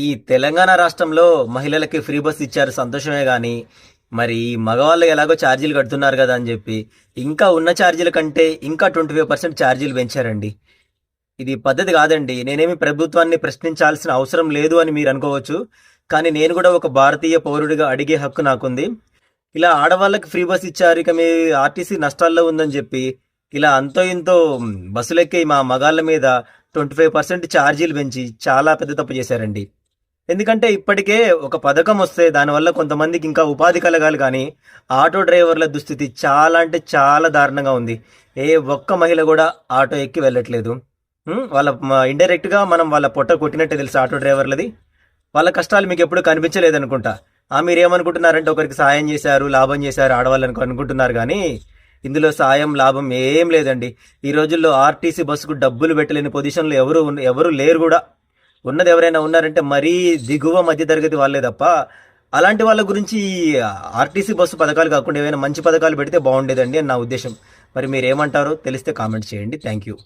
ఈ తెలంగాణ రాష్ట్రంలో మహిళలకి ఫ్రీ బస్ ఇచ్చారు సంతోషమే గాని మరి మగవాళ్ళు ఎలాగో ఛార్జీలు కడుతున్నారు కదా అని చెప్పి ఇంకా ఉన్న ఛార్జీల కంటే ఇంకా 25% ఛార్జీలు పెంచారండి. ఇది పద్ధతి కాదండి. నేనేమి ప్రభుత్వాన్ని ప్రశ్నించాల్సిన అవసరం లేదు అని మీరు అనుకోవచ్చు. కానీ నేను కూడా ఒక భారతీయ పౌరుడిగా అడిగే హక్కు నాకుంది. ఇలా ఆడవాళ్ళకి ఫ్రీ బస్ ఇచ్చారు, ఇక మీ ఆర్టీసీ నష్టాల్లో ఉందని చెప్పి ఇలా అంతో ఇంతో బస్సులెక్కి మా మగాళ్ళ మీద 25% ఛార్జీలు పెంచి చాలా పెద్ద తప్పు చేశారండి. ఎందుకంటే ఇప్పటికే ఒక పథకం వస్తే దానివల్ల కొంతమందికి ఇంకా ఉపాధి కలగాలి, కానీ ఆటో డ్రైవర్ల దుస్థితి చాలా అంటే చాలా దారుణంగా ఉంది. ఏ ఒక్క మహిళ కూడా ఆటో ఎక్కి వెళ్ళట్లేదు. వాళ్ళ ఇండైరెక్ట్గా మనం వాళ్ళ పొట్ట కొట్టినట్టే తెలుసు ఆటో డ్రైవర్లది. వాళ్ళ కష్టాలు మీకు ఎప్పుడు కనిపించలేదు అనుకుంటా. మీరేమనుకుంటున్నారంటే ఒకరికి సాయం చేశారు, లాభం చేశారు ఆడవాళ్ళని అనుకుంటున్నారు, కానీ ఇందులో సాయం లాభం ఏం లేదండి. ఈ రోజుల్లో ఆర్టీసీ బస్సుకు డబ్బులు పెట్టలేని పొజిషన్లో ఎవరు లేరు కూడా. ఉన్నది ఎవరైనా ఉన్నారంటే మరీ దిగువ మధ్య తరగతి వాళ్ళే తప్ప, అలాంటి వాళ్ళ గురించి ఆర్టీసీ బస్సు పథకాలు కాకుండా ఏమైనా మంచి పథకాలు పెడితే బాగుండేదండి అని నా ఉద్దేశం. మరి మీరేమంటారో తెలిస్తే కామెంట్ చేయండి. Thank you.